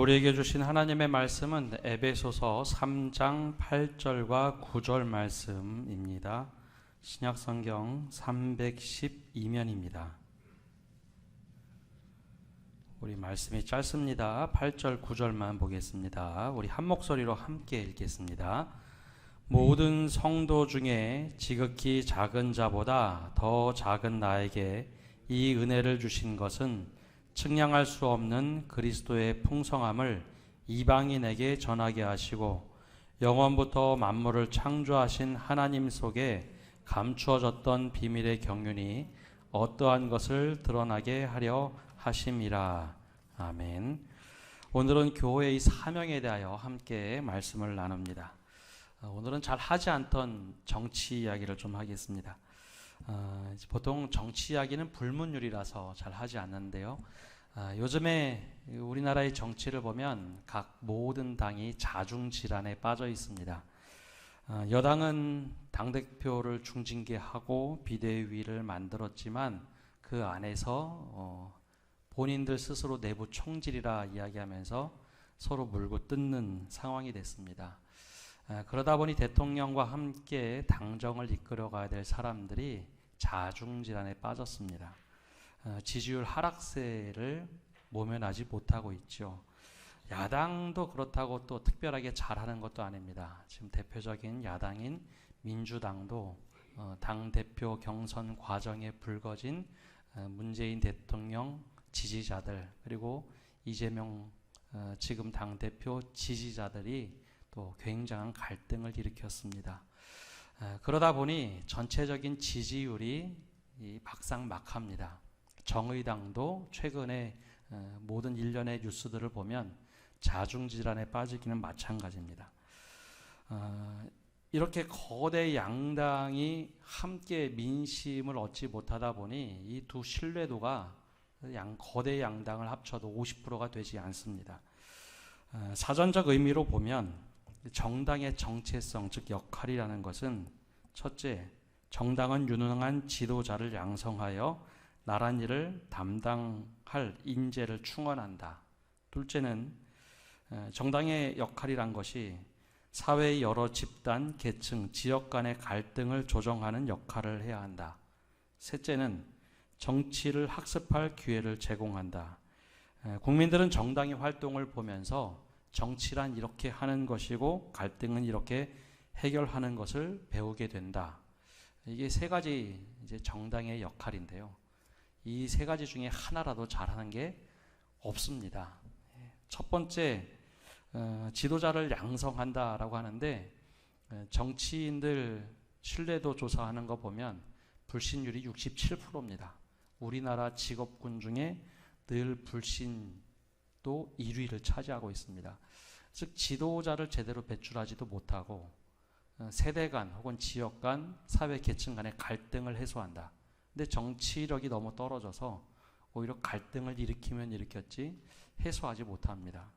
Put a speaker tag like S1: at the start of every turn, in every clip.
S1: 우리에게 주신 하나님의 말씀은 에베소서 3장 8절과 9절 말씀입니다. 신약성경 312면입니다. 우리 말씀이 짧습니다. 8절 9절만 보겠습니다. 우리 한 목소리로 함께 읽겠습니다. 모든 성도 중에 지극히 작은 자보다 더 작은 나에게 이 은혜를 주신 것은 측량할 수 없는 그리스도의 풍성함을 이방인에게 전하게 하시고 영원부터 만물을 창조하신 하나님 속에 감추어졌던 비밀의 경륜이 어떠한 것을 드러나게 하려 하심이라. 아멘. 오늘은 교회의 사명에 대하여 함께 말씀을 나눕니다. 오늘은 잘 하지 않던 정치 이야기를 좀 하겠습니다. 보통 정치 이야기는 불문율이라서 잘 하지 않는데요. 요즘에 우리나라의 정치를 보면 각 모든 당이 자중질환에 빠져 있습니다. 여당은 당대표를 중징계하고 비대위를 만들었지만 그 안에서 본인들 스스로 내부 총질이라 이야기하면서 서로 물고 뜯는 상황이 됐습니다. 그러다 보니 대통령과 함께 당정을 이끌어가야 될 사람들이 자중질환에 빠졌습니다. 지지율 하락세를 모면하지 못하고 있죠. 야당도 그렇다고 또 특별하게 잘하는 것도 아닙니다. 지금 대표적인 야당인 민주당도 당대표 경선 과정에 불거진 문재인 대통령 지지자들 그리고 이재명 지금 당대표 지지자들이 또 굉장한 갈등을 일으켰습니다. 그러다 보니 전체적인 지지율이 박상막합니다. 정의당도 최근에 모든 일련의 뉴스들을 보면 자중질환에 빠지기는 마찬가지입니다. 이렇게 거대 양당이 함께 민심을 얻지 못하다 보니 이 두 신뢰도가 거대 양당을 합쳐도 50%가 되지 않습니다. 사전적 의미로 보면 정당의 정체성, 즉 역할이라는 것은 첫째, 정당은 유능한 지도자를 양성하여 나란 일을 담당할 인재를 충원한다. 둘째는 정당의 역할이란 것이 사회의 여러 집단, 계층, 지역 간의 갈등을 조정하는 역할을 해야 한다. 셋째는 정치를 학습할 기회를 제공한다. 국민들은 정당의 활동을 보면서 정치란 이렇게 하는 것이고 갈등은 이렇게 해결하는 것을 배우게 된다. 이게 세 가지 이제 정당의 역할인데요. 이 세 가지 중에 하나라도 잘하는 게 없습니다. 첫 번째, 지도자를 양성한다라고 하는데 정치인들 신뢰도 조사하는 거 보면 불신율이 67%입니다. 우리나라 직업군 중에 늘 불신도 1위를 차지하고 있습니다. 즉 지도자를 제대로 배출하지도 못하고 세대 간 혹은 지역 간 사회 계층 간의 갈등을 해소한다. 근데 정치력이 너무 떨어져서 오히려 갈등을 일으키면 일으켰지 해소하지 못합니다.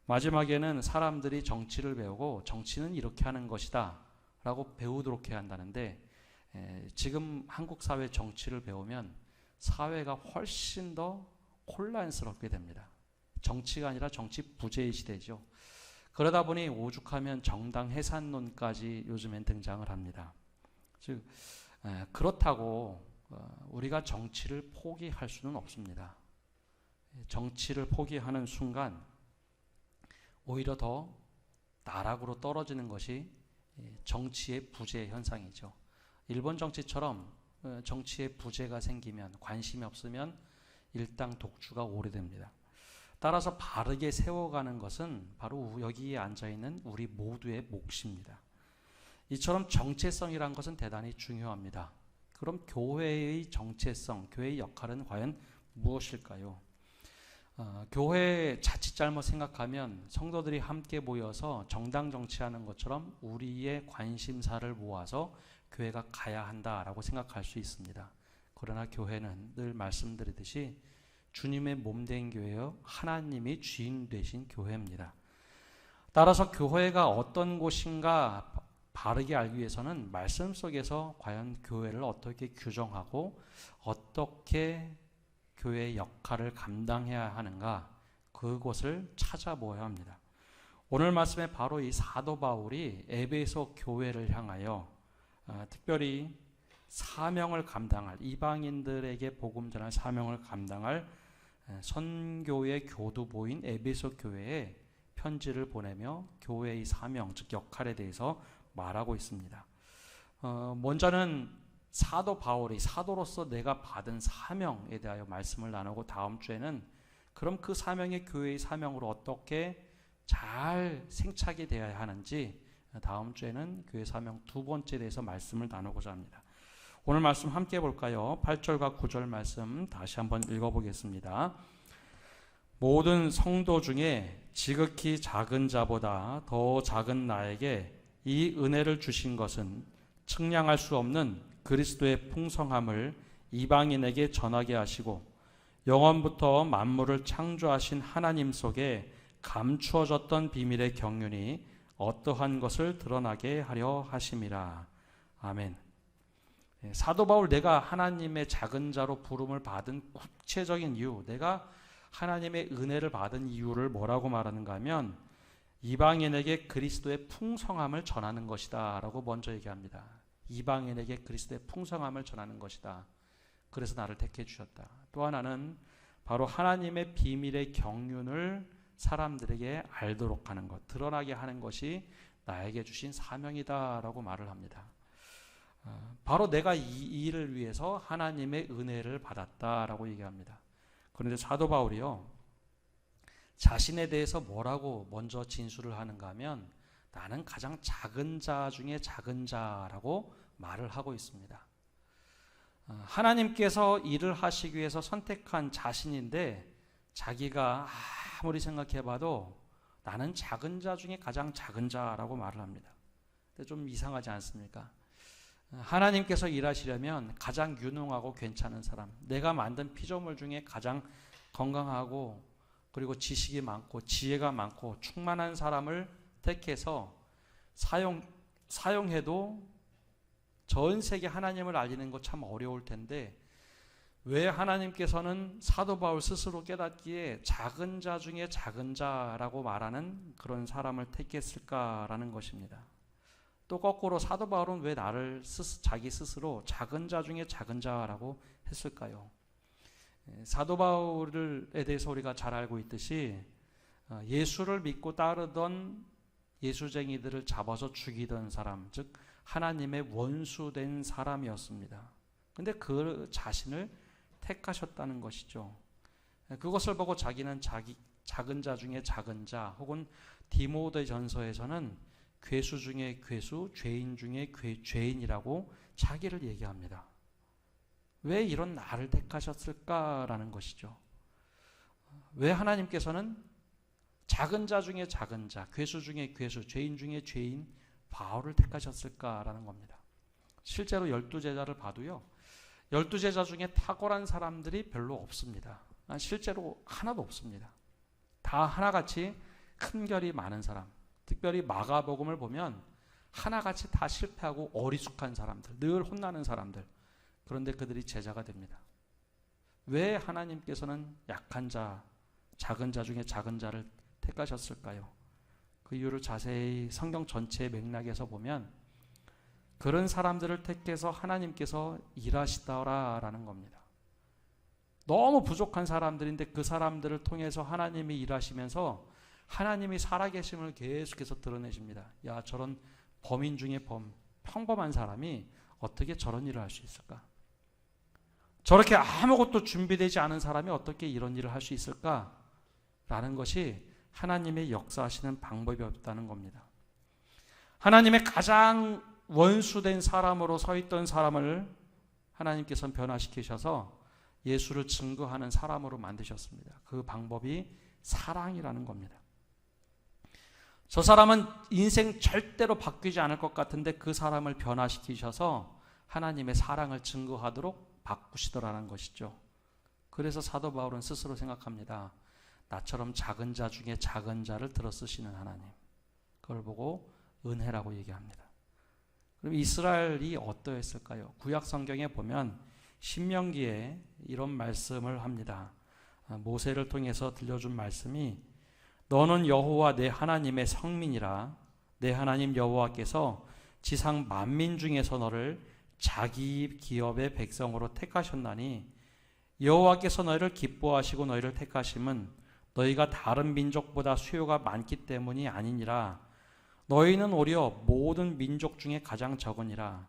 S1: 마지막에는 사람들이 정치를 배우고 정치는 이렇게 하는 것이다 라고 배우도록 해야 한다는데 지금 한국 사회 정치를 배우면 사회가 훨씬 더 혼란스럽게 됩니다. 정치가 아니라 정치 부재의 시대죠. 그러다 보니 오죽하면 정당 해산론까지 요즘엔 등장을 합니다. 즉 그렇다고 우리가 정치를 포기할 수는 없습니다. 정치를 포기하는 순간 오히려 더 나락으로 떨어지는 것이 정치의 부재 현상이죠. 일본 정치처럼 정치의 부재가 생기면 관심이 없으면 일당 독주가 오래됩니다. 따라서 바르게 세워가는 것은 바로 여기에 앉아있는 우리 모두의 몫입니다. 이처럼 정체성이란 것은 대단히 중요합니다. 그럼 교회의 정체성, 교회의 역할은 과연 무엇일까요? 교회 자칫 잘못 생각하면 성도들이 함께 모여서 정당 정치하는 것처럼 우리의 관심사를 모아서 교회가 가야 한다라고 생각할 수 있습니다. 그러나 교회는 늘 말씀드리듯이 주님의 몸된 교회여 하나님이 주인 되신 교회입니다. 따라서 교회가 어떤 곳인가 바르게 알기 위해서는 말씀 속에서 과연 교회를 어떻게 규정하고 어떻게 교회의 역할을 감당해야 하는가, 그곳을 찾아보아야 합니다. 오늘 말씀에 바로 이 사도 바울이 에베소 교회를 향하여 특별히 사명을 감당할, 이방인들에게 복음 전할 사명을 감당할 선교의 교두보인 에베소 교회에 편지를 보내며 교회의 사명, 즉 역할에 대해서 말하고 있습니다. 먼저는 사도 바울이 사도로서 내가 받은 사명에 대하여 말씀을 나누고, 다음 주에는 그럼 그 사명이 교회의 사명으로 어떻게 잘 생착이 되어야 하는지, 다음 주에는 교회 사명 두 번째에 대해서 말씀을 나누고자 합니다. 오늘 말씀 함께 볼까요? 8절과 9절 말씀 다시 한번 읽어보겠습니다. 모든 성도 중에 지극히 작은 자보다 더 작은 나에게 이 은혜를 주신 것은 측량할 수 없는 그리스도의 풍성함을 이방인에게 전하게 하시고 영원부터 만물을 창조하신 하나님 속에 감추어졌던 비밀의 경륜이 어떠한 것을 드러나게 하려 하심이라. 아멘. 사도 바울, 내가 하나님의 작은 자로 부름을 받은 구체적인 이유, 내가 하나님의 은혜를 받은 이유를 뭐라고 말하는가 하면 이방인에게 그리스도의 풍성함을 전하는 것이다 라고 먼저 얘기합니다. 이방인에게 그리스도의 풍성함을 전하는 것이다. 그래서 나를 택해 주셨다. 또 하나는 바로 하나님의 비밀의 경륜을 사람들에게 알도록 하는 것, 드러나게 하는 것이 나에게 주신 사명이다 라고 말을 합니다. 바로 내가 이 일을 위해서 하나님의 은혜를 받았다라고 얘기합니다. 그런데 사도 바울이요, 자신에 대해서 뭐라고 먼저 진술을 하는가 하면 나는 가장 작은 자 중에 작은 자라고 말을 하고 있습니다. 하나님께서 일을 하시기 위해서 선택한 자신인데 자기가 아무리 생각해봐도 나는 작은 자 중에 가장 작은 자라고 말을 합니다. 근데 좀 이상하지 않습니까? 하나님께서 일하시려면 가장 유능하고 괜찮은 사람, 내가 만든 피조물 중에 가장 건강하고 그리고 지식이 많고 지혜가 많고 충만한 사람을 택해서 사용해도 전 세계 하나님을 알리는 거 참 어려울 텐데 왜 하나님께서는 사도 바울 스스로 깨닫기에 작은 자 중에 작은 자라고 말하는 그런 사람을 택했을까라는 것입니다. 또 거꾸로 사도 바울은 왜 나를 자기 스스로 작은 자 중에 작은 자라고 했을까요? 사도 바울에 대해서 우리가 잘 알고 있듯이 예수를 믿고 따르던 예수쟁이들을 잡아서 죽이던 사람, 즉 하나님의 원수된 사람이었습니다. 근데 그 자신을 택하셨다는 것이죠. 그것을 보고 자기는 작은 자 중에 작은 자, 혹은 디모데전서에서는 괴수 중에 괴수, 죄인 중에 죄인이라고 자기를 얘기합니다. 왜 이런 나를 택하셨을까라는 것이죠. 왜 하나님께서는 작은 자 중에 작은 자, 괴수 중에 괴수, 죄인 중에 죄인 바울을 택하셨을까라는 겁니다. 실제로 12제자를 봐도요, 12제자 중에 탁월한 사람들이 별로 없습니다. 실제로 하나도 없습니다. 다 하나같이 큰 결이 많은 사람, 특별히 마가복음을 보면 하나같이 다 실패하고 어리숙한 사람들, 늘 혼나는 사람들, 그런데 그들이 제자가 됩니다. 왜 하나님께서는 약한 자, 작은 자 중에 작은 자를 택하셨을까요? 그 이유를 자세히 성경 전체의 맥락에서 보면 그런 사람들을 택해서 하나님께서 일하시더라라는 겁니다. 너무 부족한 사람들인데 그 사람들을 통해서 하나님이 일하시면서 하나님이 살아계심을 계속해서 드러내십니다. 야, 저런 범인 중에 평범한 사람이 어떻게 저런 일을 할 수 있을까? 저렇게 아무것도 준비되지 않은 사람이 어떻게 이런 일을 할 수 있을까? 라는 것이 하나님의 역사하시는 방법이 없다는 겁니다. 하나님의 가장 원수된 사람으로 서 있던 사람을 하나님께서는 변화시키셔서 예수를 증거하는 사람으로 만드셨습니다. 그 방법이 사랑이라는 겁니다. 저 사람은 인생 절대로 바뀌지 않을 것 같은데 그 사람을 변화시키셔서 하나님의 사랑을 증거하도록 바꾸시더라는 것이죠. 그래서 사도 바울은 스스로 생각합니다. 나처럼 작은 자 중에 작은 자를 들어 쓰시는 하나님, 그걸 보고 은혜라고 얘기합니다. 그럼 이스라엘이 어떠했을까요? 구약 성경에 보면 신명기에 이런 말씀을 합니다. 모세를 통해서 들려준 말씀이 너는 여호와 내 하나님의 성민이라. 내 하나님 여호와께서 지상 만민 중에서 너를 자기 기업의 백성으로 택하셨나니 여호와께서 너희를 기뻐하시고 너희를 택하심은 너희가 다른 민족보다 수요가 많기 때문이 아니니라. 너희는 오히려 모든 민족 중에 가장 적으니라.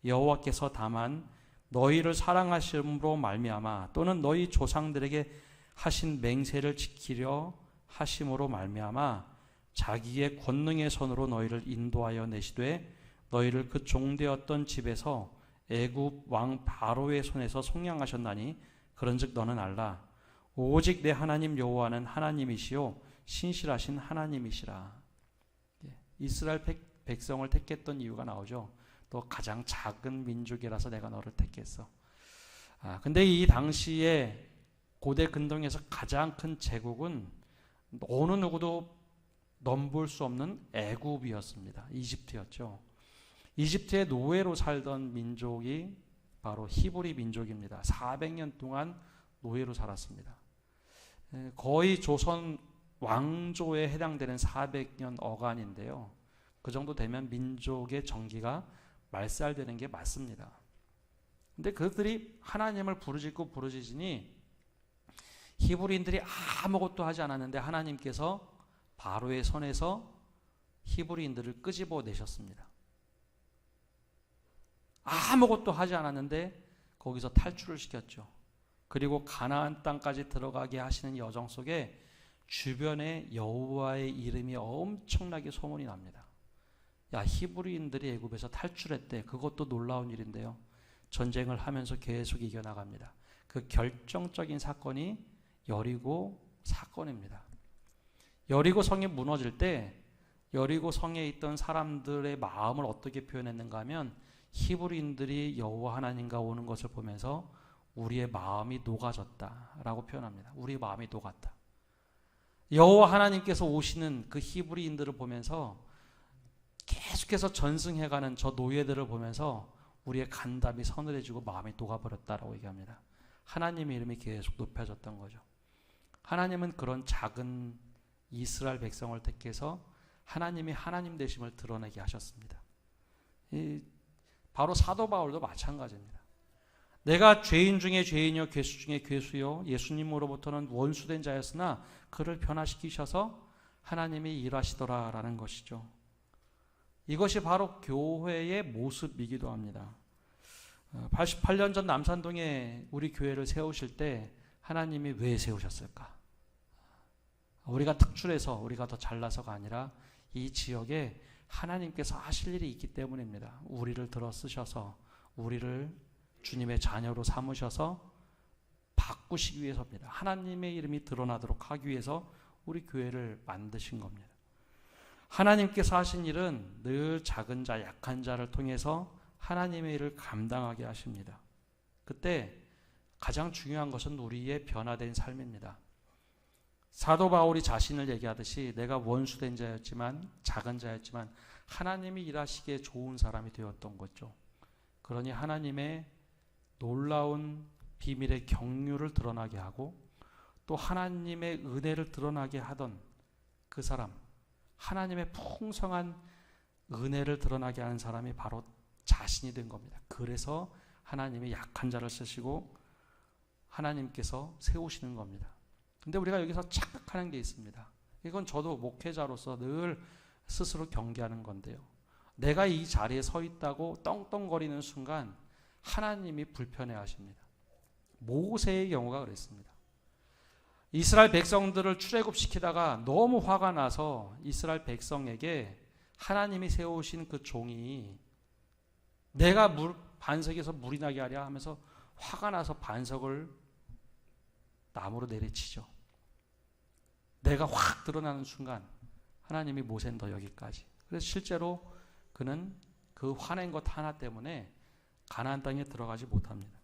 S1: 여호와께서 다만 너희를 사랑하심으로 말미암아 또는 너희 조상들에게 하신 맹세를 지키려 하심으로 말미암아 자기의 권능의 손으로 너희를 인도하여 내시되 너희를 그 종되었던 집에서 애굽 왕 바로의 손에서 속량하셨나니 그런즉 너는 알라. 오직 내 하나님 여호와는 하나님이시요 신실하신 하나님이시라. 이스라엘 백성을 택했던 이유가 나오죠. 또 가장 작은 민족이라서 내가 너를 택했어. 근데 이 당시에 고대 근동에서 가장 큰 제국은 어느 누구도 넘볼 수 없는 애굽이었습니다. 이집트였죠. 이집트의 노예로 살던 민족이 바로 히브리 민족입니다. 400년 동안 노예로 살았습니다. 거의 조선 왕조에 해당되는 400년 어간인데요. 그 정도 되면 민족의 정기가 말살되는 게 맞습니다. 근데 그들이 하나님을 부르짖니 히브리인들이 아무것도 하지 않았는데 하나님께서 바로의 손에서 히브리인들을 끄집어 내셨습니다. 아무것도 하지 않았는데 거기서 탈출을 시켰죠. 그리고 가나안 땅까지 들어가게 하시는 여정 속에 주변에 여호와의 이름이 엄청나게 소문이 납니다. 야, 히브리인들이 애굽에서 탈출했대. 그것도 놀라운 일인데요. 전쟁을 하면서 계속 이겨나갑니다. 그 결정적인 사건이 여리고 사건입니다. 여리고 성이 무너질 때 여리고 성에 있던 사람들의 마음을 어떻게 표현했는가 하면 히브리인들이 여호와 하나님과 오는 것을 보면서 우리의 마음이 녹아졌다라고 표현합니다. 우리의 마음이 녹았다. 여호와 하나님께서 오시는 그 히브리인들을 보면서 계속해서 전승해가는 저 노예들을 보면서 우리의 간담이 서늘해지고 마음이 녹아버렸다라고 얘기합니다. 하나님의 이름이 계속 높여졌던 거죠. 하나님은 그런 작은 이스라엘 백성을 택해서 하나님이 하나님 되심을 드러내게 하셨습니다. 바로 사도 바울도 마찬가지입니다. 내가 죄인 중에 죄인이요 괴수 중에 괴수요 예수님으로부터는 원수된 자였으나 그를 변화시키셔서 하나님이 일하시더라라는 것이죠. 이것이 바로 교회의 모습이기도 합니다. 88년 전 남산동에 우리 교회를 세우실 때 하나님이 왜 세우셨을까? 우리가 특출해서 우리가 더 잘나서가 아니라 이 지역에 하나님께서 하실 일이 있기 때문입니다. 우리를 들어 쓰셔서 우리를 주님의 자녀로 삼으셔서 바꾸시기 위해서입니다. 하나님의 이름이 드러나도록 하기 위해서 우리 교회를 만드신 겁니다. 하나님께서 하신 일은 늘 작은 자, 약한 자를 통해서 하나님의 일을 감당하게 하십니다. 그때 가장 중요한 것은 우리의 변화된 삶입니다. 사도 바울이 자신을 얘기하듯이 내가 원수된 자였지만 작은 자였지만 하나님이 일하시기에 좋은 사람이 되었던 거죠. 그러니 하나님의 놀라운 비밀의 경륜을 드러나게 하고 또 하나님의 은혜를 드러나게 하던 그 사람, 하나님의 풍성한 은혜를 드러나게 하는 사람이 바로 자신이 된 겁니다. 그래서 하나님이 약한 자를 쓰시고 하나님께서 세우시는 겁니다. 근데 우리가 여기서 착각하는 게 있습니다. 이건 저도 목회자로서 늘 스스로 경계하는 건데요. 내가 이 자리에 서 있다고 떵떵거리는 순간 하나님이 불편해 하십니다. 모세의 경우가 그랬습니다. 이스라엘 백성들을 출애굽시키다가 너무 화가 나서 이스라엘 백성에게 하나님이 세우신 그 종이 내가 반석에서 물이 나게 하랴 하면서 화가 나서 반석을 나무로 내리치죠. 내가 확 드러나는 순간 하나님이 모세는 너 여기까지. 그래서 실제로 그는 그 화낸 것 하나 때문에 가나안 땅에 들어가지 못합니다.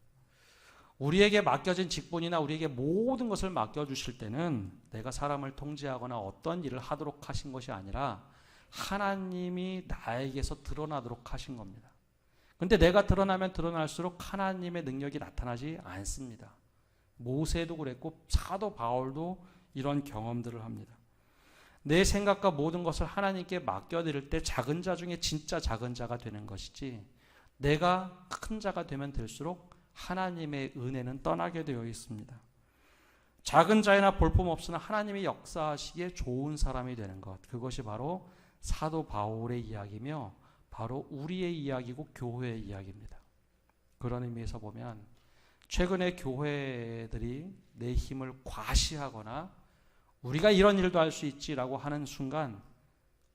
S1: 우리에게 맡겨진 직분이나 우리에게 모든 것을 맡겨주실 때는 내가 사람을 통제하거나 어떤 일을 하도록 하신 것이 아니라 하나님이 나에게서 드러나도록 하신 겁니다. 그런데 내가 드러나면 드러날수록 하나님의 능력이 나타나지 않습니다. 모세도 그랬고 사도 바울도 이런 경험들을 합니다. 내 생각과 모든 것을 하나님께 맡겨드릴 때 작은 자 중에 진짜 작은 자가 되는 것이지, 내가 큰 자가 되면 될수록 하나님의 은혜는 떠나게 되어 있습니다. 작은 자이나 볼품없으나 하나님이 역사하시기에 좋은 사람이 되는 것, 그것이 바로 사도 바울의 이야기며 바로 우리의 이야기고 교회의 이야기입니다. 그런 의미에서 보면 최근에 교회들이 내 힘을 과시하거나 우리가 이런 일도 할 수 있지라고 하는 순간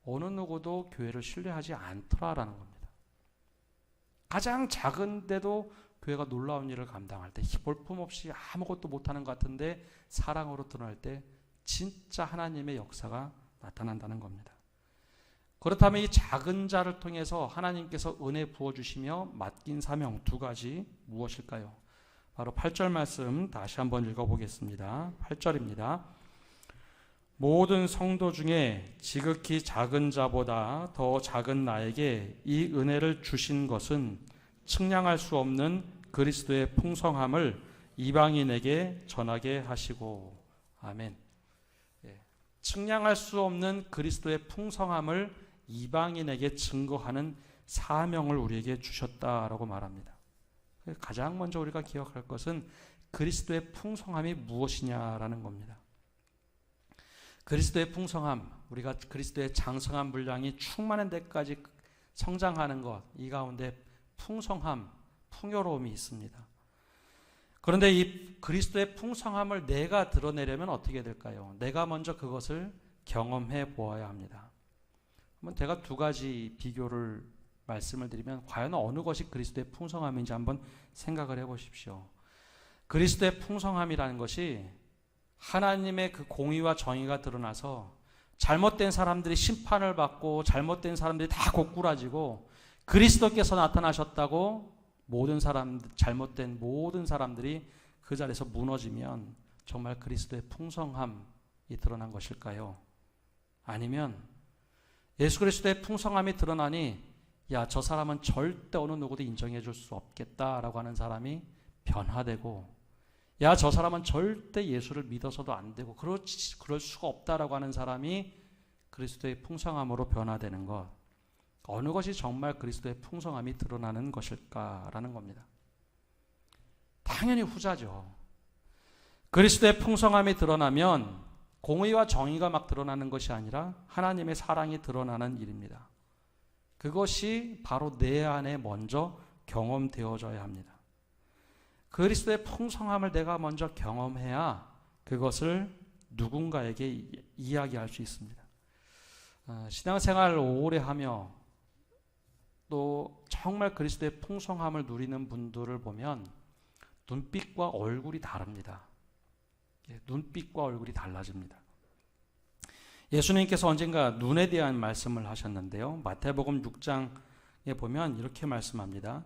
S1: 어느 누구도 교회를 신뢰하지 않더라라는 겁니다. 가장 작은데도 교회가 놀라운 일을 감당할 때, 볼품없이 아무것도 못하는 것 같은데 사랑으로 드러날 때 진짜 하나님의 역사가 나타난다는 겁니다. 그렇다면 이 작은 자를 통해서 하나님께서 은혜 부어주시며 맡긴 사명 두 가지 무엇일까요? 바로 8절 말씀 다시 한번 읽어보겠습니다. 8절입니다. 모든 성도 중에 지극히 작은 자보다 더 작은 나에게 이 은혜를 주신 것은 측량할 수 없는 그리스도의 풍성함을 이방인에게 전하게 하시고. 아멘. 측량할 수 없는 그리스도의 풍성함을 이방인에게 증거하는 사명을 우리에게 주셨다라고 말합니다. 가장 먼저 우리가 기억할 것은 그리스도의 풍성함이 무엇이냐라는 겁니다. 그리스도의 풍성함, 우리가 그리스도의 장성한 분량이 충만한 데까지 성장하는 것, 이 가운데 풍성함, 풍요로움이 있습니다. 그런데 이 그리스도의 풍성함을 내가 드러내려면 어떻게 될까요? 내가 먼저 그것을 경험해 보아야 합니다. 한번 제가 두 가지 비교를 말씀을 드리면 과연 어느 것이 그리스도의 풍성함인지 한번 생각을 해 보십시오. 그리스도의 풍성함이라는 것이 하나님의 그 공의와 정의가 드러나서 잘못된 사람들이 심판을 받고 잘못된 사람들이 다 고꾸라지고 그리스도께서 나타나셨다고 모든 사람들, 잘못된 모든 사람들이 그 자리에서 무너지면 정말 그리스도의 풍성함이 드러난 것일까요? 아니면 예수 그리스도의 풍성함이 드러나니 야, 저 사람은 절대 어느 누구도 인정해 줄 수 없겠다라고 하는 사람이 변화되고, 야, 저 사람은 절대 예수를 믿어서도 안 되고 그럴 수가 없다라고 하는 사람이 그리스도의 풍성함으로 변화되는 것, 어느 것이 정말 그리스도의 풍성함이 드러나는 것일까라는 겁니다. 당연히 후자죠. 그리스도의 풍성함이 드러나면 공의와 정의가 막 드러나는 것이 아니라 하나님의 사랑이 드러나는 일입니다. 그것이 바로 내 안에 먼저 경험되어져야 합니다. 그리스도의 풍성함을 내가 먼저 경험해야 그것을 누군가에게 이야기할 수 있습니다. 신앙생활을 오래 하며 또 정말 그리스도의 풍성함을 누리는 분들을 보면 눈빛과 얼굴이 다릅니다. 눈빛과 얼굴이 달라집니다. 예수님께서 언젠가 눈에 대한 말씀을 하셨는데요. 마태복음 6장에 보면 이렇게 말씀합니다.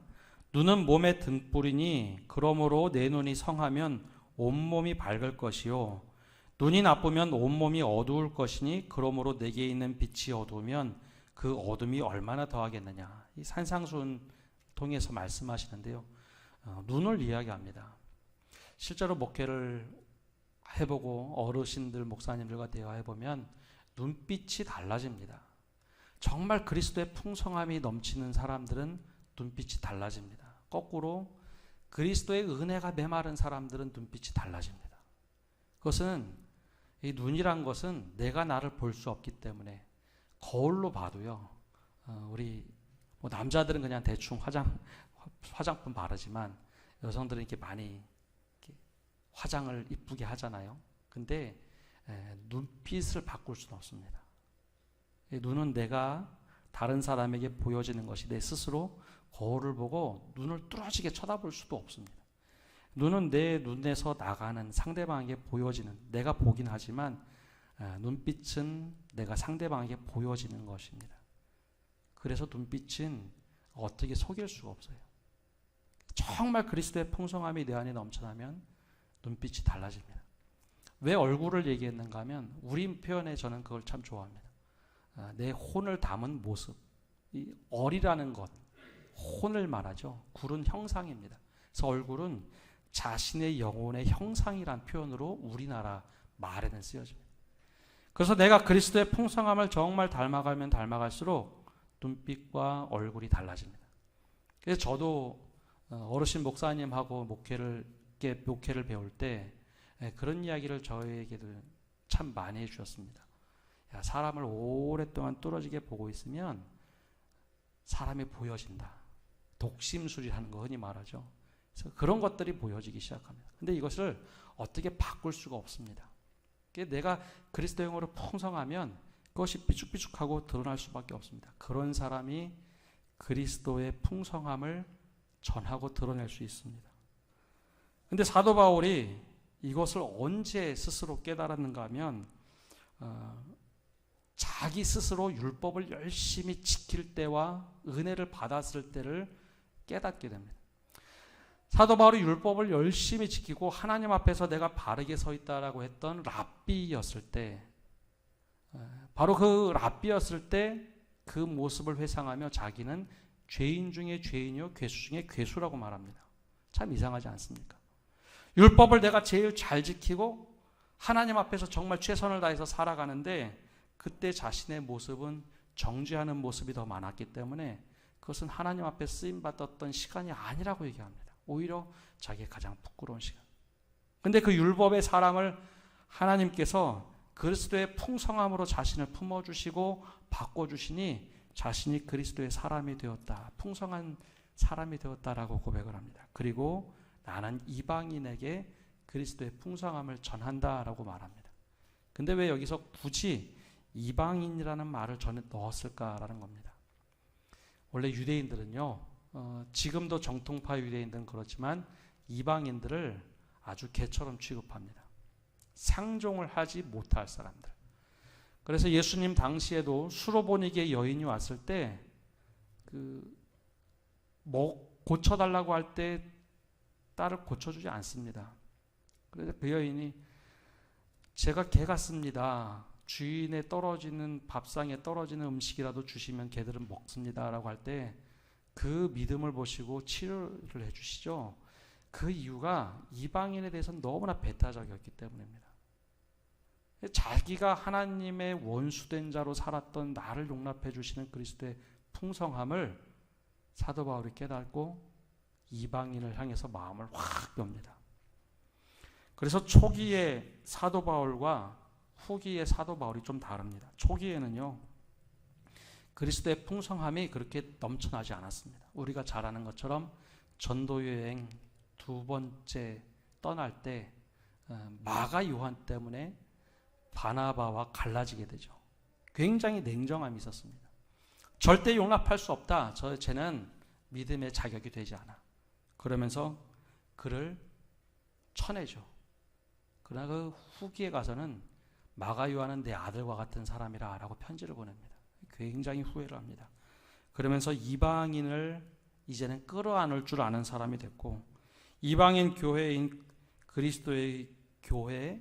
S1: 눈은 몸의 등불이니 그러므로 내 눈이 성하면 온몸이 밝을 것이요 눈이 나쁘면 온몸이 어두울 것이니 그러므로 내게 있는 빛이 어두우면 그 어둠이 얼마나 더하겠느냐. 이 산상수훈 통해서 말씀하시는데요. 눈을 이야기합니다. 실제로 목회를 해보고 어르신들 목사님들과 대화해보면 눈빛이 달라집니다. 정말 그리스도의 풍성함이 넘치는 사람들은 눈빛이 달라집니다. 거꾸로 그리스도의 은혜가 메마른 사람들은 눈빛이 달라집니다. 그것은 이 눈이란 것은 내가 나를 볼 수 없기 때문에 거울로 봐도요. 우리 뭐 남자들은 그냥 대충 화장품 바르지만 여성들은 이렇게 많이 이렇게 화장을 이쁘게 하잖아요. 근데 눈빛을 바꿀 수는 없습니다. 눈은 내가 다른 사람에게 보여지는 것이 내 스스로 거울을 보고 눈을 뚫어지게 쳐다볼 수도 없습니다. 눈은 내 눈에서 나가는 상대방에게 보여지는, 내가 보긴 하지만 눈빛은 내가 상대방에게 보여지는 것입니다. 그래서 눈빛은 어떻게 속일 수가 없어요. 정말 그리스도의 풍성함이 내 안에 넘쳐나면 눈빛이 달라집니다. 왜 얼굴을 얘기했는가 하면 우리 표현에 저는 그걸 참 좋아합니다. 내 혼을 담은 모습. 이 얼이라는 것, 혼을 말하죠. 굴은 형상입니다. 그래서 얼굴은 자신의 영혼의 형상이란 표현으로 우리나라 말에는 쓰여집니다. 그래서 내가 그리스도의 풍성함을 정말 닮아가면 닮아갈수록 눈빛과 얼굴이 달라집니다. 그래서 저도 어르신 목사님하고 목회를 배울 때 그런 이야기를 저에게도 참 많이 해주셨습니다. 야, 사람을 오랫동안 뚫어지게 보고 있으면 사람이 보여진다. 독심술이라는 거 흔히 말하죠. 그래서 그런 것들이 보여지기 시작합니다. 근데 이것을 어떻게 바꿀 수가 없습니다. 내가 그리스도의 영으로 풍성하면 그것이 삐죽삐죽하고 드러날 수밖에 없습니다. 그런 사람이 그리스도의 풍성함을 전하고 드러낼 수 있습니다. 근데 사도 바울이 이것을 언제 스스로 깨달았는가 하면 자기 스스로 율법을 열심히 지킬 때와 은혜를 받았을 때를 깨닫게 됩니다. 사도 바울이 율법을 열심히 지키고 하나님 앞에서 내가 바르게 서 있다라고 했던 랍비였을 때, 바로 그 랍비였을 때 그 모습을 회상하며 자기는 죄인 중에 죄인이요 괴수 중에 괴수라고 말합니다. 참 이상하지 않습니까? 율법을 내가 제일 잘 지키고 하나님 앞에서 정말 최선을 다해서 살아가는데 그때 자신의 모습은 정죄하는 모습이 더 많았기 때문에 그것은 하나님 앞에 쓰임받았던 시간이 아니라고 얘기합니다. 오히려 자기의 가장 부끄러운 시간. 근데 그 율법의 사람을 하나님께서 그리스도의 풍성함으로 자신을 품어주시고 바꿔주시니 자신이 그리스도의 사람이 되었다. 풍성한 사람이 되었다라고 고백을 합니다. 그리고 나는 이방인에게 그리스도의 풍성함을 전한다라고 말합니다. 근데 왜 여기서 굳이 이방인이라는 말을 전에 넣었을까라는 겁니다. 원래 유대인들은요, 지금도 정통파 유대인들은 그렇지만 이방인들을 아주 개처럼 취급합니다. 상종을 하지 못할 사람들. 그래서 예수님 당시에도 수로보니게 여인이 왔을 때 고쳐달라고 할 때 딸을 고쳐주지 않습니다. 그래서 그 여인이 제가 개 같습니다. 주인에 떨어지는 밥상에 떨어지는 음식이라도 주시면 개들은 먹습니다 라고 할 때 그 믿음을 보시고 치료를 해주시죠. 그 이유가 이방인에 대해서는 너무나 배타적이었기 때문입니다. 자기가 하나님의 원수된 자로 살았던 나를 용납해 주시는 그리스도의 풍성함을 사도 바울이 깨닫고 이방인을 향해서 마음을 확 엽니다. 그래서 초기의 사도 바울과 후기의 사도 바울이 좀 다릅니다. 초기에는요, 그리스도의 풍성함이 그렇게 넘쳐나지 않았습니다. 우리가 잘 아는 것처럼 전도여행 두 번째 떠날 때 마가 요한 때문에 바나바와 갈라지게 되죠. 굉장히 냉정함이 있었습니다. 절대 용납할 수 없다. 쟤는 믿음의 자격이 되지 않아. 그러면서 그를 쳐내죠. 그러나 그 후기에 가서는 마가 요한은 내 아들과 같은 사람이라 라고 편지를 보냅니다. 굉장히 후회를 합니다. 그러면서 이방인을 이제는 끌어안을 줄 아는 사람이 됐고, 이방인 교회인 그리스도의 교회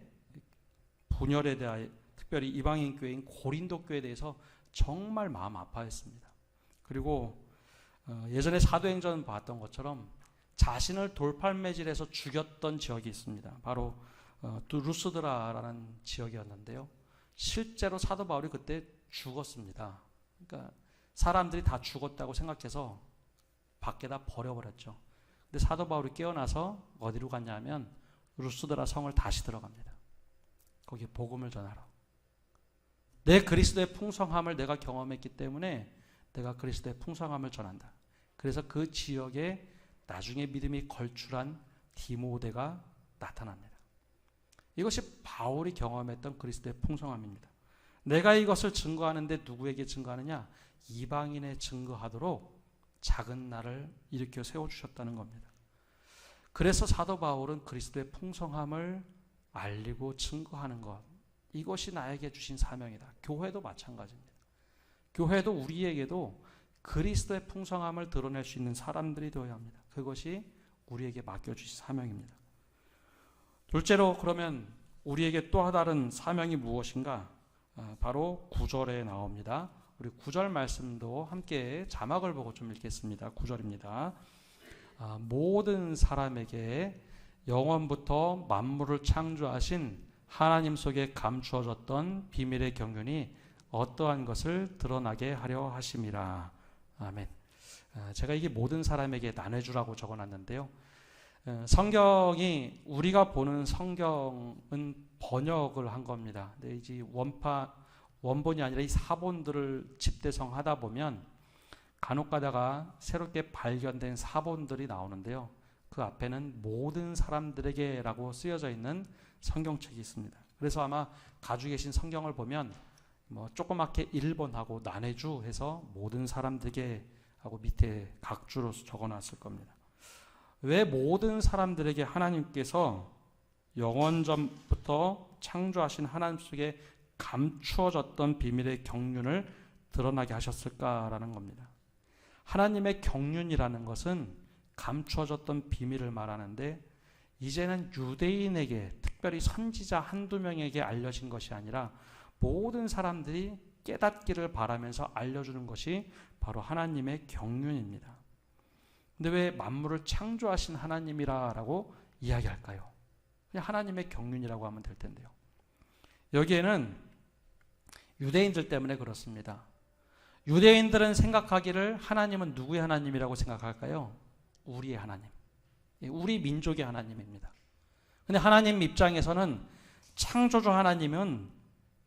S1: 분열에 대하여, 특별히 이방인 교회인 고린도 교회에 대해서 정말 마음 아파했습니다. 그리고 예전에 사도행전 봤던 것처럼 자신을 돌팔매질해서 죽였던 지역이 있습니다. 바로 루스드라라는 지역이었는데요. 실제로 사도 바울이 그때 죽었습니다. 그러니까 사람들이 다 죽었다고 생각해서 밖에다 버려버렸죠. 근데 사도 바울이 깨어나서 어디로 갔냐면 루스드라 성을 다시 들어갑니다. 거기에 복음을 전하러. 내 그리스도의 풍성함을 내가 경험했기 때문에 내가 그리스도의 풍성함을 전한다. 그래서 그 지역에 나중에 믿음이 걸출한 디모데가 나타납니다. 이것이 바울이 경험했던 그리스도의 풍성함입니다. 내가 이것을 증거하는데 누구에게 증거하느냐? 이방인에 증거하도록 작은 나를 일으켜 세워주셨다는 겁니다. 그래서 사도 바울은 그리스도의 풍성함을 알리고 증거하는 것, 이것이 나에게 주신 사명이다. 교회도 마찬가지입니다. 교회도 우리에게도 그리스도의 풍성함을 드러낼 수 있는 사람들이 되어야 합니다. 그것이 우리에게 맡겨주신 사명입니다. 둘째로, 그러면 우리에게 또 다른 사명이 무엇인가? 바로 9절에 나옵니다. 우리 9절 말씀도 함께 자막을 보고 좀 읽겠습니다. 9절입니다. 모든 사람에게 영원부터 만물을 창조하신 하나님 속에 감추어졌던 비밀의 경륜이 어떠한 것을 드러나게 하려 하심이라. 아멘. 제가 이게 모든 사람에게 나눠주라고 적어놨는데요. 성경이 우리가 보는 성경은 번역을 한 겁니다. 근데 이제 원본이 아니라 이 사본들을 집대성하다 보면 간혹 가다가 새롭게 발견된 사본들이 나오는데요. 그 앞에는 모든 사람들에게라고 쓰여져 있는 성경책이 있습니다. 그래서 아마 가지고 계신 성경을 보면 뭐 조그맣게 1번하고 나눠주 해서 모든 사람들에게 하고 밑에 각주로 적어놨을 겁니다. 왜 모든 사람들에게 하나님께서 영원 전부터 창조하신 하나님 속에 감추어졌던 비밀의 경륜을 드러나게 하셨을까라는 겁니다. 하나님의 경륜이라는 것은 감추어졌던 비밀을 말하는데 이제는 유대인에게 특별히 선지자 한두 명에게 알려진 것이 아니라 모든 사람들이 깨닫기를 바라면서 알려주는 것이 바로 하나님의 경륜입니다. 근데 왜 만물을 창조하신 하나님이라고 이야기할까요? 그냥 하나님의 경륜이라고 하면 될 텐데요. 여기에는 유대인들 때문에 그렇습니다. 유대인들은 생각하기를 하나님은 누구의 하나님이라고 생각할까요? 우리의 하나님. 우리 민족의 하나님입니다. 근데 하나님 입장에서는 창조주 하나님은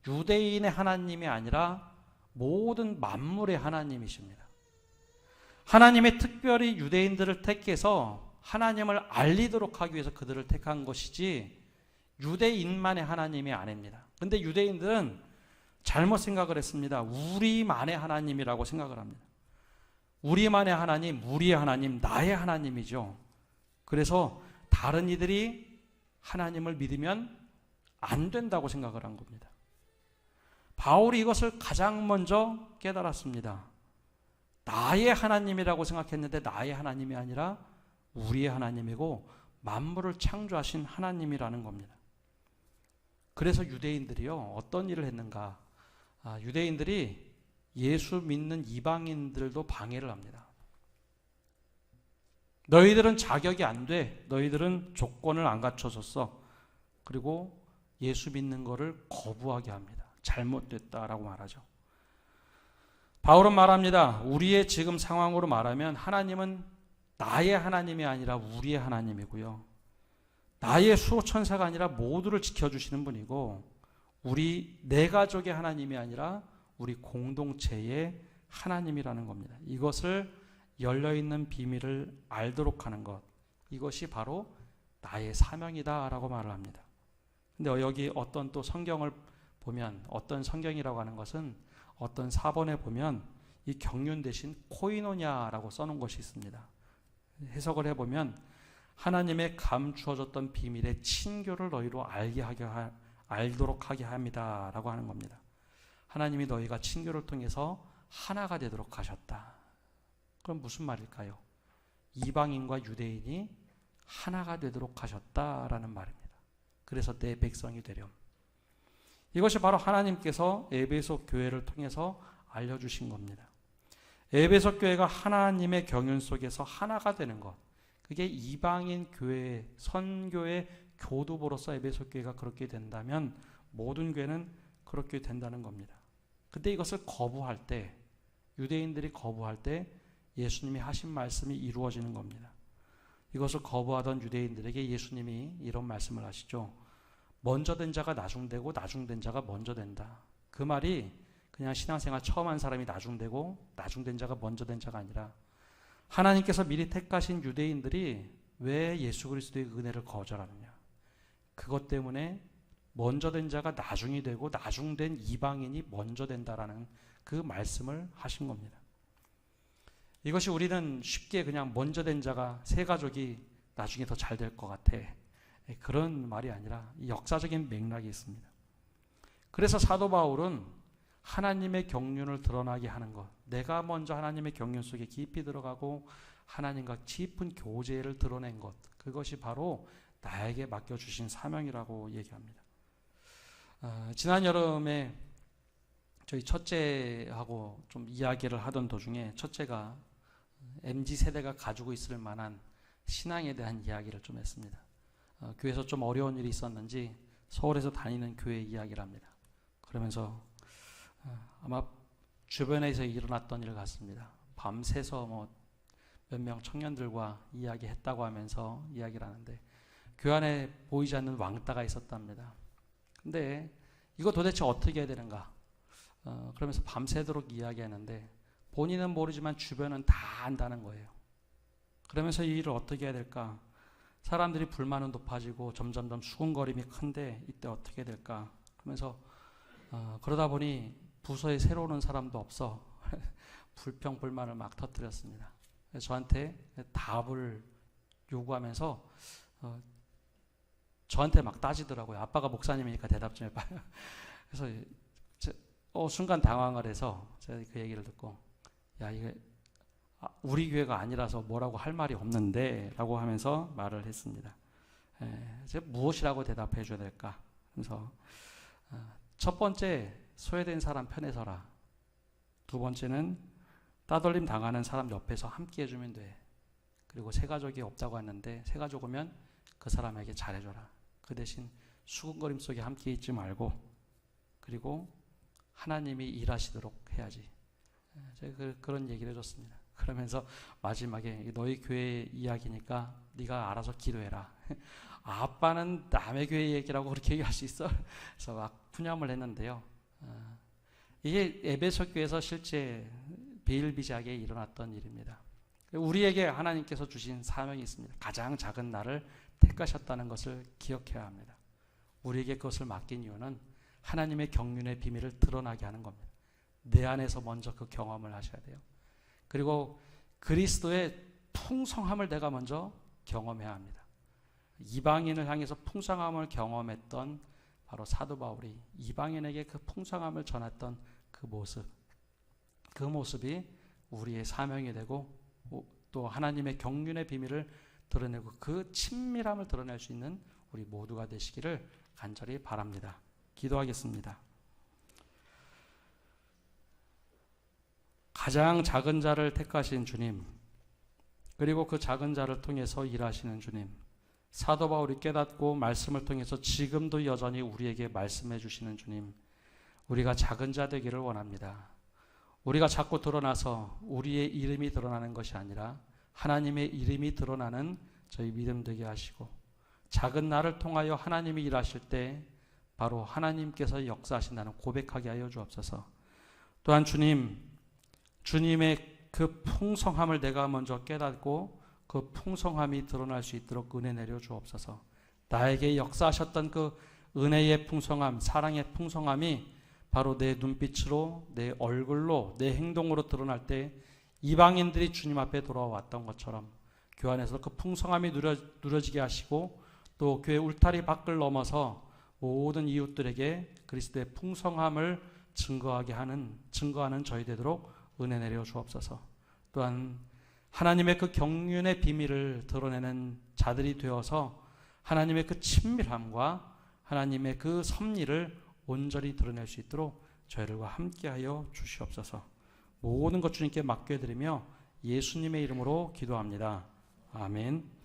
S1: 유대인의 하나님이 아니라 모든 만물의 하나님이십니다. 하나님의 특별히 유대인들을 택해서 하나님을 알리도록 하기 위해서 그들을 택한 것이지 유대인만의 하나님이 아닙니다. 근데 유대인들은 잘못 생각을 했습니다. 우리만의 하나님이라고 생각을 합니다. 우리만의 하나님, 우리의 하나님, 나의 하나님이죠. 그래서 다른 이들이 하나님을 믿으면 안 된다고 생각을 한 겁니다. 바울이 이것을 가장 먼저 깨달았습니다. 나의 하나님이라고 생각했는데 나의 하나님이 아니라 우리의 하나님이고 만물을 창조하신 하나님이라는 겁니다. 그래서 유대인들이요, 어떤 일을 했는가? 유대인들이 예수 믿는 이방인들도 방해를 합니다. 너희들은 자격이 안 돼. 너희들은 조건을 안 갖춰줬어. 그리고 예수 믿는 것을 거부하게 합니다. 잘못됐다라고 말하죠. 바울은 말합니다. 우리의 지금 상황으로 말하면 하나님은 나의 하나님이 아니라 우리의 하나님이고요. 나의 수호천사가 아니라 모두를 지켜주시는 분이고 우리 내 가족의 하나님이 아니라 우리 공동체의 하나님이라는 겁니다. 이것을 열려있는 비밀을 알도록 하는 것, 이것이 바로 나의 사명이다라고 말을 합니다. 근데 여기 어떤 또 성경을 보면 어떤 성경이라고 하는 것은 어떤 사본에 보면 이 경륜 대신 코이노냐라고 써놓은 것이 있습니다. 해석을 해보면 하나님의 감추어졌던 비밀의 친교를 너희로 알도록 하게 합니다라고 하는 겁니다. 하나님이 너희가 친교를 통해서 하나가 되도록 하셨다. 그럼 무슨 말일까요? 이방인과 유대인이 하나가 되도록 하셨다라는 말입니다. 그래서 내 백성이 되렴. 이것이 바로 하나님께서 에베소 교회를 통해서 알려주신 겁니다. 에베소 교회가 하나님의 경륜 속에서 하나가 되는 것, 그게 이방인 교회, 선교의 교두보로서 에베소 교회가 그렇게 된다면 모든 교회는 그렇게 된다는 겁니다. 근데 이것을 거부할 때, 유대인들이 거부할 때 예수님이 하신 말씀이 이루어지는 겁니다. 이것을 거부하던 유대인들에게 예수님이 이런 말씀을 하시죠. 먼저 된 자가 나중되고 나중된 자가 먼저 된다. 그 말이 그냥 신앙생활 처음 한 사람이 나중되고 나중된 자가 먼저 된 자가 아니라 하나님께서 미리 택하신 유대인들이 왜 예수 그리스도의 은혜를 거절하느냐. 그것 때문에 먼저 된 자가 나중이 되고 나중된 이방인이 먼저 된다라는 그 말씀을 하신 겁니다. 이것이 우리는 쉽게 그냥 먼저 된 자가 새 가족이 나중에 더 잘 될 것 같아. 그런 말이 아니라 역사적인 맥락이 있습니다. 그래서 사도 바울은 하나님의 경륜을 드러나게 하는 것, 내가 먼저 하나님의 경륜 속에 깊이 들어가고 하나님과 깊은 교제를 드러낸 것, 그것이 바로 나에게 맡겨주신 사명이라고 얘기합니다. 지난 여름에 저희 첫째하고 좀 이야기를 하던 도중에 첫째가 MZ세대가 가지고 있을 만한 신앙에 대한 이야기를 좀 했습니다. 교회에서 좀 어려운 일이 있었는지 서울에서 다니는 교회 이야기를 합니다. 그러면서 아마 주변에서 일어났던 일 같습니다. 밤새서 몇 명 청년들과 이야기했다고 하면서 이야기를 하는데 교회 안에 보이지 않는 왕따가 있었답니다. 근데 이거 도대체 어떻게 해야 되는가? 그러면서 밤새도록 이야기하는데 본인은 모르지만 주변은 다 안다는 거예요. 그러면서 이 일을 어떻게 해야 될까? 사람들이 불만은 높아지고 점점점 수군거림이 큰데 이때 어떻게 해야 될까? 그러면서 그러다 보니 부서에 새로 오는 사람도 없어 불평 불만을 막 터뜨렸습니다. 그래서 저한테 답을 요구하면서 저한테 막 따지더라고요. 아빠가 목사님이니까 대답 좀 해봐요. 그래서 순간 당황을 해서 제가 그 얘기를 듣고 야 이게 우리 교회가 아니라서 뭐라고 할 말이 없는데 라고 하면서 말을 했습니다. 제가 무엇이라고 대답해 줘야 될까? 그래서 첫 번째 소외된 사람 편에 서라. 두 번째는 따돌림 당하는 사람 옆에서 함께 해주면 돼. 그리고 새 가족이 없다고 하는데 새 가족 오면 그 사람에게 잘해줘라. 그 대신 수군거림 속에 함께 있지 말고 그리고 하나님이 일하시도록 해야지. 제가 그런 얘기를 해줬습니다. 그러면서 마지막에 너희 교회 이야기니까 네가 알아서 기도해라. 아빠는 남의 교회 얘기라고 그렇게 얘기할 수 있어? 그래서 막 푸념을 했는데요. 이게 에베소 교회에서 실제 비일비재하게 일어났던 일입니다. 우리에게 하나님께서 주신 사명이 있습니다. 가장 작은 나를 택하셨다는 것을 기억해야 합니다. 우리에게 그것을 맡긴 이유는 하나님의 경륜의 비밀을 드러나게 하는 겁니다. 내 안에서 먼저 그 경험을 하셔야 돼요. 그리고 그리스도의 풍성함을 내가 먼저 경험해야 합니다. 이방인을 향해서 풍성함을 경험했던 바로 사도 바울이 이방인에게 그 풍성함을 전했던 그 모습이 우리의 사명이 되고 또 하나님의 경륜의 비밀을 드러내고 그 친밀함을 드러낼 수 있는 우리 모두가 되시기를 간절히 바랍니다. 기도하겠습니다. 가장 작은 자를 택하신 주님, 그리고 그 작은 자를 통해서 일하시는 주님, 사도 바울이 깨닫고 말씀을 통해서 지금도 여전히 우리에게 말씀해 주시는 주님, 우리가 작은 자 되기를 원합니다. 우리가 자꾸 드러나서 우리의 이름이 드러나는 것이 아니라 하나님의 이름이 드러나는 저희 믿음 되게 하시고 작은 나를 통하여 하나님이 일하실 때 바로 하나님께서 역사하신다는 고백하게 하여 주옵소서. 또한 주님의 그 풍성함을 내가 먼저 깨닫고 그 풍성함이 드러날 수 있도록 은혜 내려 주옵소서. 나에게 역사하셨던 그 은혜의 풍성함, 사랑의 풍성함이 바로 내 눈빛으로, 내 얼굴로, 내 행동으로 드러날 때 이방인들이 주님 앞에 돌아왔던 것처럼 교회 안에서 그 풍성함이 누려지게 하시고 또 교회 울타리 밖을 넘어서 모든 이웃들에게 그리스도의 풍성함을 증거하는 저희 되도록 은혜 내려 주옵소서. 또한 하나님의 그 경륜의 비밀을 드러내는 자들이 되어서 하나님의 그 친밀함과 하나님의 그 섭리를 온전히 드러낼 수 있도록 저희들과 함께하여 주시옵소서. 모든 것 주님께 맡겨드리며 예수님의 이름으로 기도합니다. 아멘.